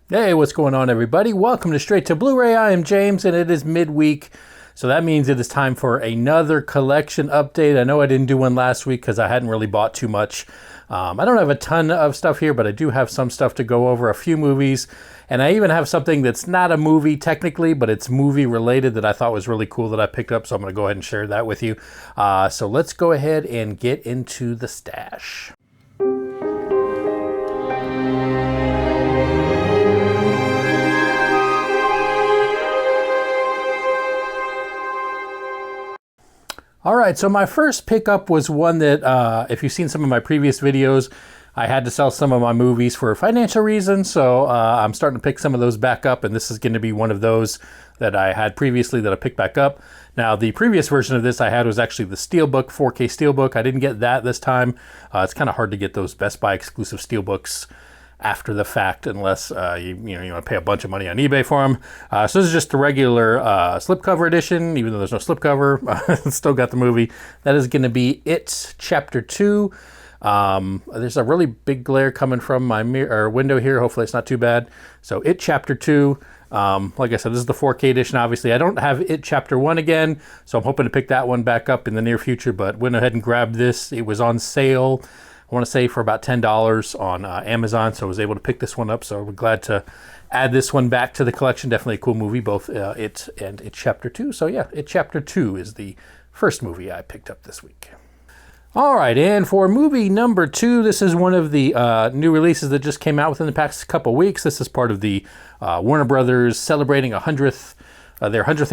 Hey, what's going on, everybody? Welcome to Straight to Blu-ray. I am James, and it is midweek, so that means it is time for another collection update. I know I didn't do one last week because I hadn't really bought too much. I don't have a ton of stuff here, but I do have some stuff to go over, a few movies, and I even have something that's not a movie technically, but it's movie related that I thought was really cool that I picked up, so I'm going to go ahead and share that with you. So let's go ahead and get into the stash. All right, so my first pickup was one that, if you've seen some of my previous videos, I had to sell some of my movies for financial reasons, so I'm starting to pick some of those back up, and this is going to be one of those that I had previously that I picked back up. Now, the previous version of this I had was actually the Steelbook, 4K Steelbook. I didn't get that this time. It's kind of hard to get those Best Buy exclusive Steelbooks after the fact, unless you want to pay a bunch of money on eBay for them. So this is just the regular slipcover edition, even though there's no slipcover. It's still got the movie. That is going to be It Chapter 2. There's a really big glare coming from my window here. Hopefully it's not too bad. So It Chapter 2. Like I said, this is the 4K edition. Obviously, I don't have It Chapter 1 again, so I'm hoping to pick that one back up in the near future, but went ahead and grabbed this. It was on sale, I want to say, for about $10 on Amazon, so I was able to pick this one up. So we're glad to add this one back to the collection. Definitely a cool movie, both It and It Chapter 2. So yeah, It Chapter 2 is the first movie I picked up this week. All right, and for movie number 2, this is one of the new releases that just came out within the past couple weeks. This is part of the Warner Brothers celebrating their 100th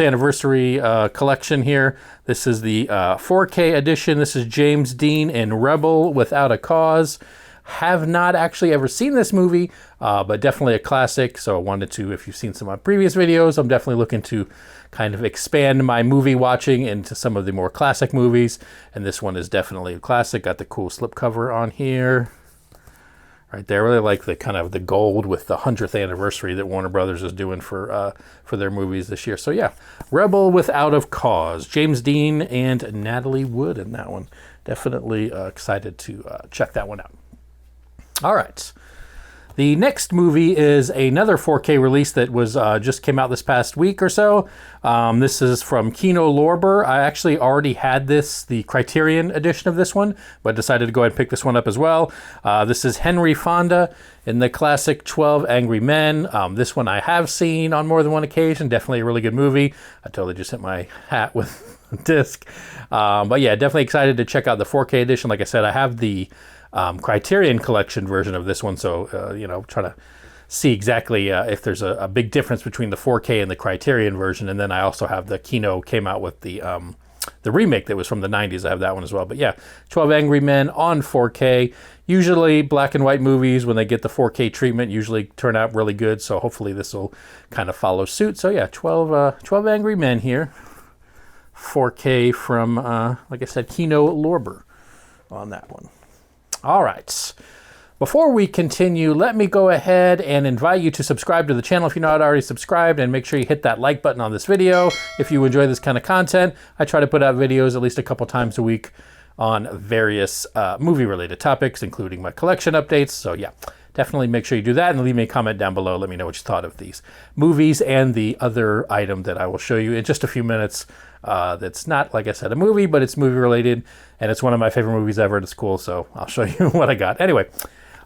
anniversary collection here. This is the 4K edition. This is James Dean in Rebel Without a Cause. Have not actually ever seen this movie, but definitely a classic. So I wanted to, if you've seen some of my previous videos, I'm definitely looking to kind of expand my movie watching into some of the more classic movies. And this one is definitely a classic. Got the cool slipcover on here. Right there, I really like the kind of the gold with the 100th anniversary that Warner Brothers is doing for their movies this year. So yeah, Rebel Without a Cause, James Dean and Natalie Wood in that one. Definitely excited to check that one out. All right. The next movie is another 4K release that was just came out this past week or so. This is from Kino Lorber. I actually already had the Criterion edition of this one, but decided to go ahead and pick this one up as well. This is Henry Fonda in the classic 12 Angry Men. This one I have seen on more than one occasion. Definitely a really good movie. I totally just hit my hat with a disc. But yeah, definitely excited to check out the 4K edition. Like I said, I have the Criterion Collection version of this one, so try to see exactly if there's a big difference between the 4K and the Criterion version. And then I also have the Kino came out with the remake that was from the 90s. I have that one as well. But yeah, 12 Angry Men on 4K. Usually black and white movies, when they get the 4K treatment, usually turn out really good. So hopefully this will kind of follow suit. So yeah, 12 Angry Men here. 4K from, like I said, Kino Lorber on that one. All right. Before we continue, let me go ahead and invite you to subscribe to the channel if you're not already subscribed, and make sure you hit that like button on this video if you enjoy this kind of content. I try to put out videos at least a couple times a week on various movie-related topics, including my collection updates. So yeah, definitely make sure you do that, and leave me a comment down below. Let me know what you thought of these movies and the other item that I will show you in just a few minutes. That's not, like I said, a movie, but it's movie related, and it's one of my favorite movies ever. It's cool, so I'll show you what I got. Anyway,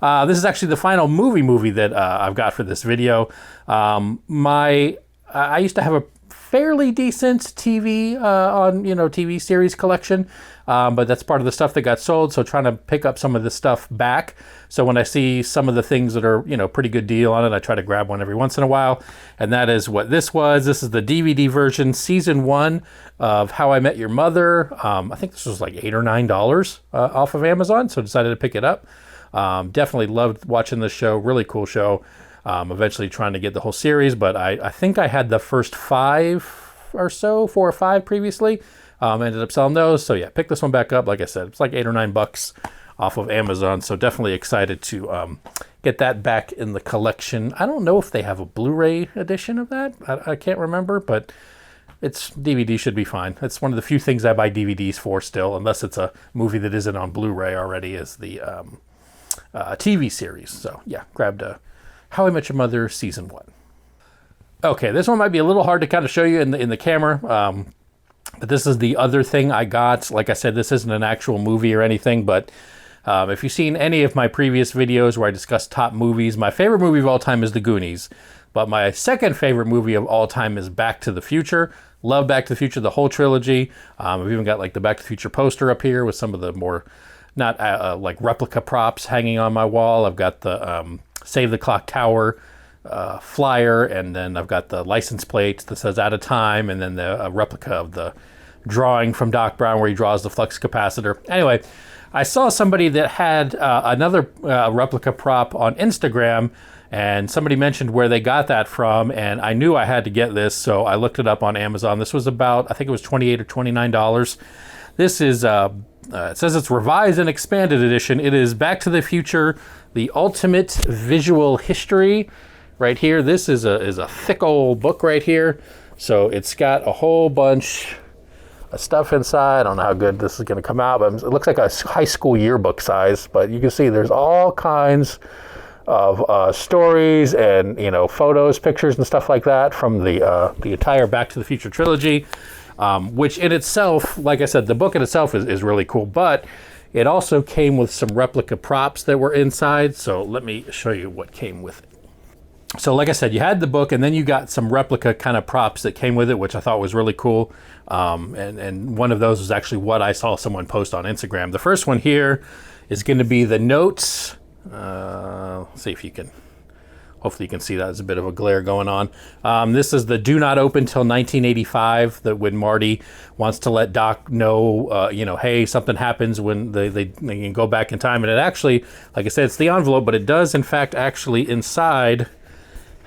this is actually the final movie that I've got for this video. I used to have a fairly decent TV TV series collection, but that's part of the stuff that got sold, so trying to pick up some of this stuff back. So when I see some of the things that are pretty good deal on it, I try to grab one every once in a while, and that is what this was. This is the DVD version, season 1 of How I Met Your Mother. I think this was like $8 or $9 off of Amazon, so decided to pick it up. Definitely loved watching this show. Really cool show. Eventually trying to get the whole series, but I think I had the first 5 or so, 4 or 5 previously. Ended up selling those. So yeah, pick this one back up. Like I said, it's like $8 or $9 off of Amazon. So definitely excited to get that back in the collection. I don't know if they have a Blu-ray edition of that. I can't remember, but it's DVD should be fine. It's one of the few things I buy DVDs for still, unless it's a movie that isn't on Blu-ray already, is the TV series. So yeah, grabbed How I Met Your Mother Season 1. Okay, this one might be a little hard to kind of show you in the camera, but this is the other thing I got. Like I said, this isn't an actual movie or anything, but if you've seen any of my previous videos where I discuss top movies, my favorite movie of all time is The Goonies, but my second favorite movie of all time is Back to the Future. Love Back to the Future, the whole trilogy. I've even got like the Back to the Future poster up here with some of the more, not like replica props hanging on my wall. I've got the Save the Clock Tower flyer, and then I've got the license plate that says Out of Time, and then the replica of the drawing from Doc Brown where he draws the flux capacitor. Anyway, I saw somebody that had another replica prop on Instagram, and somebody mentioned where they got that from, and I knew I had to get this, so I looked it up on Amazon. This was about, I think it was $28 or $29. This is, it says it's revised and expanded edition. It is Back to the Future, the Ultimate Visual History. Right here, this is a thick old book right here. So it's got a whole bunch of stuff inside. I don't know how good this is going to come out, but it looks like a high school yearbook size. But you can see there's all kinds of stories and, you know, photos, pictures, and stuff like that from the entire Back to the Future trilogy, which in itself, like I said, the book in itself is really cool. But it also came with some replica props that were inside. So let me show you what came with it. So like I said, you had the book, and then you got some replica kind of props that came with it, which I thought was really cool. And one of those was actually what I saw someone post on Instagram. The first one here is going to be the notes. Let's see if you can, hopefully you can see that. There's a bit of a glare going on. This is the do not open till 1985, that when Marty wants to let Doc know, you know, hey, something happens when they can go back in time. And it actually, like I said, it's the envelope, but it does in fact actually inside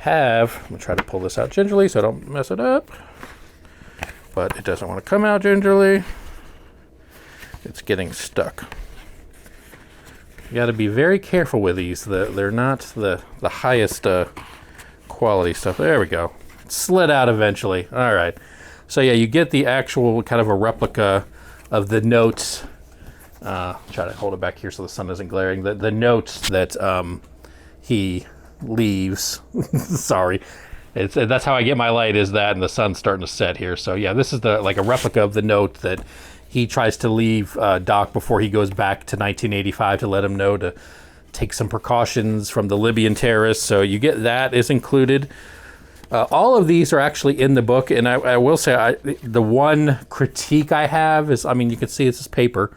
have, I'm going to try to pull this out gingerly so I don't mess it up, but it doesn't want to come out gingerly. It's getting stuck. You got to be very careful with these. They're not the highest quality stuff. There we go. It slid out eventually. All right. So yeah, you get the actual kind of a replica of the notes. Try to hold it back here so the sun isn't glaring. The notes that he leaves. Sorry. That's how I get my light, is that, and the sun's starting to set here. So yeah, this is like a replica of the note that he tries to leave Doc before he goes back to 1985 to let him know to take some precautions from the Libyan terrorists. So you get that is included. All of these are actually in the book, and I will say the one critique I have is, I mean, you can see it's this paper,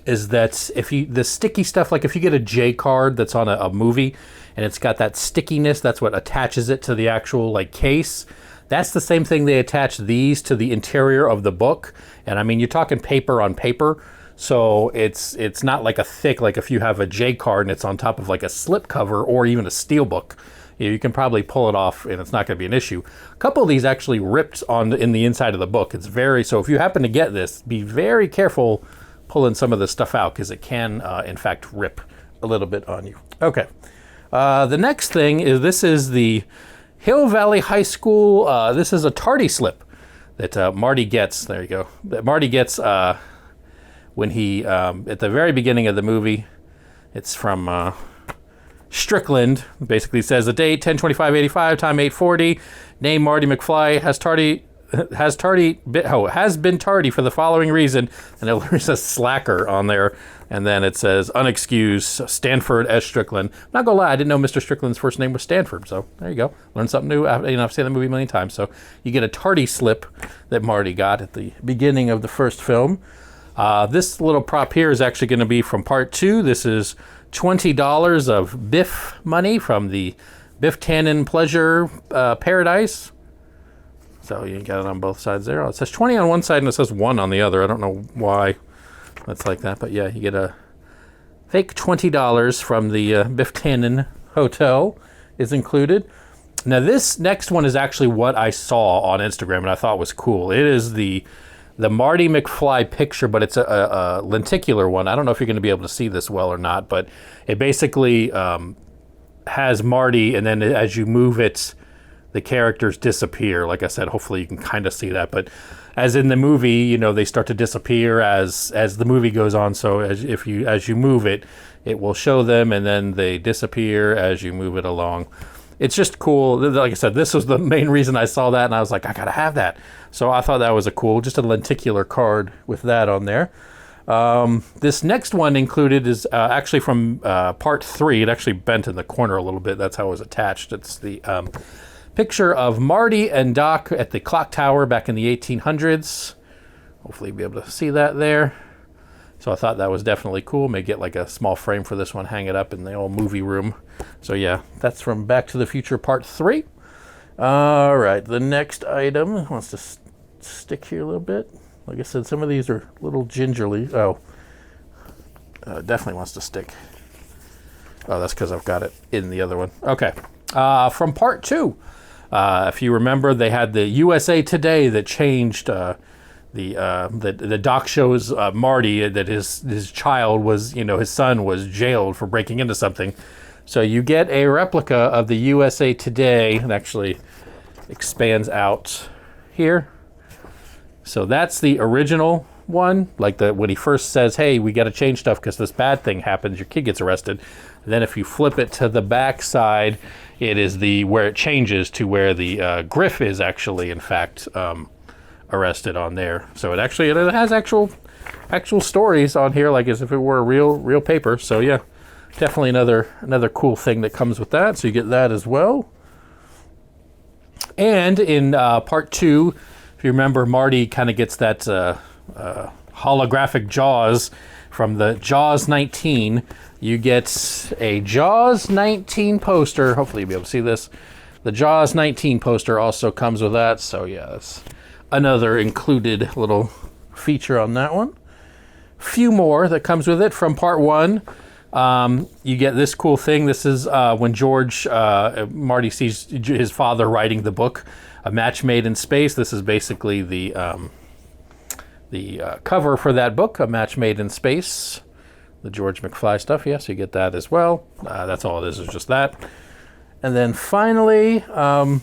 is that the sticky stuff, like if you get a J card that's on a movie and it's got that stickiness, that's what attaches it to the actual like case. That's the same thing they attach these to the interior of the book. And I mean, you're talking paper on paper. So it's not like a thick, like if you have a J card and it's on top of like a slip cover or even a steel book, you can probably pull it off and it's not going to be an issue. A couple of these actually ripped in the inside of the book. So if you happen to get this, be very careful pulling some of this stuff out, because it can, in fact, rip a little bit on you. Okay. The next thing is, this is the Hill Valley High School. This is a tardy slip that Marty gets. There you go. That Marty gets when he, at the very beginning of the movie. It's from Strickland. Basically says the date 10/25/85, time 8:40. Name Marty McFly, has been tardy for the following reason, and there's a slacker on there, and then it says unexcused, Stanford S. Strickland. I'm not gonna lie, I didn't know Mr. Strickland's first name was Stanford, so there you go. Learn something new. I've seen the movie a million times. So you get a tardy slip that Marty got at the beginning of the first film. This little prop here is actually going to be from part 2. This is $20 of Biff money from the Biff Tannen Pleasure Paradise. So you got it on both sides there. It says 20 on one side and it says 1 on the other. I don't know why that's like that, but yeah, you get a fake $20 from the Biff Tannen Hotel is included. Now this next one is actually what I saw on Instagram and I thought was cool. It is the Marty McFly picture, but it's a lenticular one. I don't know if you're going to be able to see this well or not, but it basically has Marty, and then as you move it, the characters disappear. Like I said, hopefully you can kind of see that. But as in the movie, you know, they start to disappear as the movie goes on. So as you move it, it will show them, and then they disappear as you move it along. It's just cool. Like I said, this was the main reason I saw that, and I was like, I gotta have that. So I thought that was just a lenticular card with that on there. This next one included is actually from part 3. It actually bent in the corner a little bit. That's how it was attached. It's the picture of Marty and Doc at the clock tower back in the 1800s. Hopefully you'll be able to see that there. So I thought that was definitely cool. May get like a small frame for this one, hang it up in the old movie room. So yeah, that's from Back to the Future Part 3. All right, the next item wants to stick here a little bit. Like I said, some of these are a little gingerly. Definitely wants to stick. Oh, that's because I've got it in the other one. Okay, from Part 2. If you remember, they had the USA Today that changed the doc shows Marty that his child was, his son was jailed for breaking into something. So you get a replica of the USA Today. It actually expands out here. So that's the original one, like when he first says, hey, we got to change stuff because this bad thing happens, your kid gets arrested. And then if you flip it to the back side, it is where it changes to where the Griff is actually, in fact, arrested on there. So it has actual stories on here, like as if it were real paper. So yeah, definitely another cool thing that comes with that. So you get that as well. And in Part 2, if you remember, Marty kind of gets that holographic Jaws from the Jaws 19. You get a Jaws 19 poster. Hopefully you'll be able to see this. The Jaws 19 poster also comes with that. So yeah, that's another included little feature on that one. Few more that comes with it from Part 1. You get this cool thing. This is when Marty sees his father writing the book, A Match Made in Space. This is basically the cover for that book, A Match Made in Space. The George McFly stuff, yes, you get that as well. That's all it is just that. And then finally,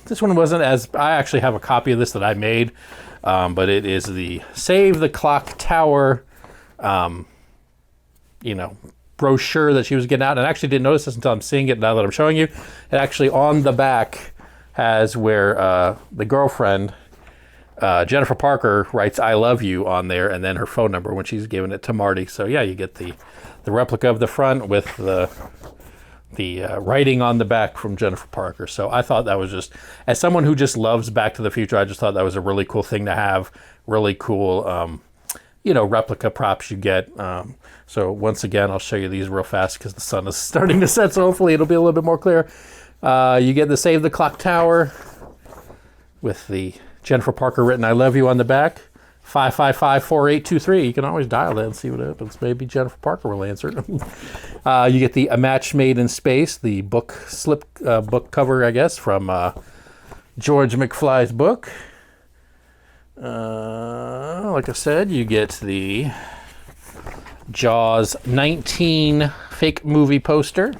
this one wasn't I actually have a copy of this that I made, but it is the Save the Clock Tower, brochure that she was getting out. And I actually didn't notice this until I'm seeing it now that I'm showing you. It actually on the back has where the girlfriend, Jennifer Parker, writes "I love you" on there, and then her phone number when she's giving it to Marty. So yeah, you get the replica of the front with the writing on the back from Jennifer Parker. So I thought that was just, as someone who just loves Back to the Future, I just thought that was a really cool thing to have. Really cool, replica props you get. So once again, I'll show you these real fast because the sun is starting to set, so hopefully it'll be a little bit more clear. You get the Save the Clock Tower with the Jennifer Parker written "I love you" on the back. 555-4823. You can always dial that and see what happens. Maybe Jennifer Parker will answer. You get the A Match Made in Space, the book cover, I guess, from George McFly's book. Like I said, you get the Jaws 19 fake movie poster.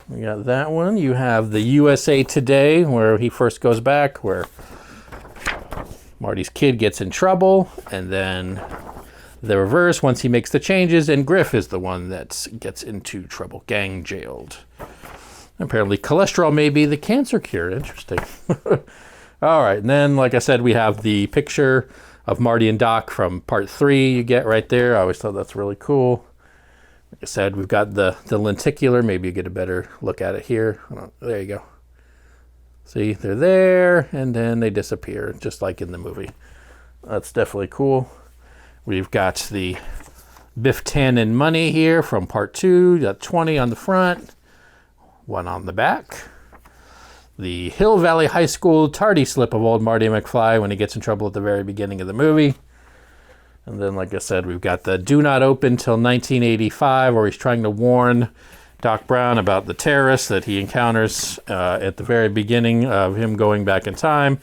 We got that one. You have the USA Today, where he first goes back, where Marty's kid gets in trouble, and then the reverse once he makes the changes, and Griff is the one that gets into trouble, gang jailed. Apparently cholesterol may be the cancer cure. Interesting. All right, and then, like I said, we have the picture of Marty and Doc from Part 3 you get right there. I always thought that's really cool. Like I said, we've got the lenticular. Maybe you get a better look at it here. There you go. See, they're there, and then they disappear, just like in the movie. That's definitely cool. We've got the Biff Tannen money here from Part 2. You got 20 on the front, 1 on the back. The Hill Valley High School tardy slip of old Marty McFly when he gets in trouble at the very beginning of the movie. And then, like I said, we've got the Do Not Open Till 1985, where he's trying to warn Doc Brown about the terrorists that he encounters at the very beginning of him going back in time.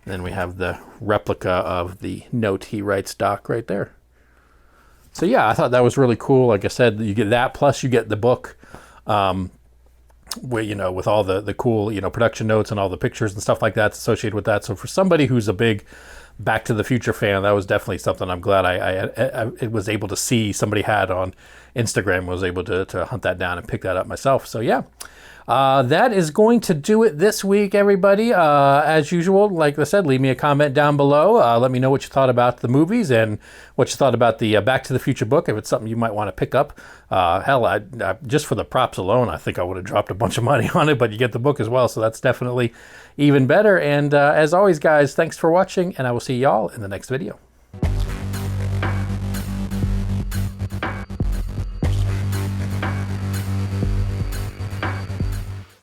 Then we have the replica of the note he writes Doc right there. So yeah, I thought that was really cool. Like I said, you get that, plus you get the book. with all the cool, production notes and all the pictures and stuff like that associated with that. So for somebody who's a big Back to the Future fan, that was definitely something I'm glad I was able to see somebody had on Instagram, was able to hunt that down and pick that up myself. So yeah. That is going to do it this week, everybody. As usual, like I said, leave me a comment down below. Let me know what you thought about the movies and what you thought about the Back to the Future book, if it's something you might want to pick up. Hell, I just for the props alone, I think I would have dropped a bunch of money on it, but you get the book as well, so that's definitely even better. And as always, guys, thanks for watching, and I will see y'all in the next video.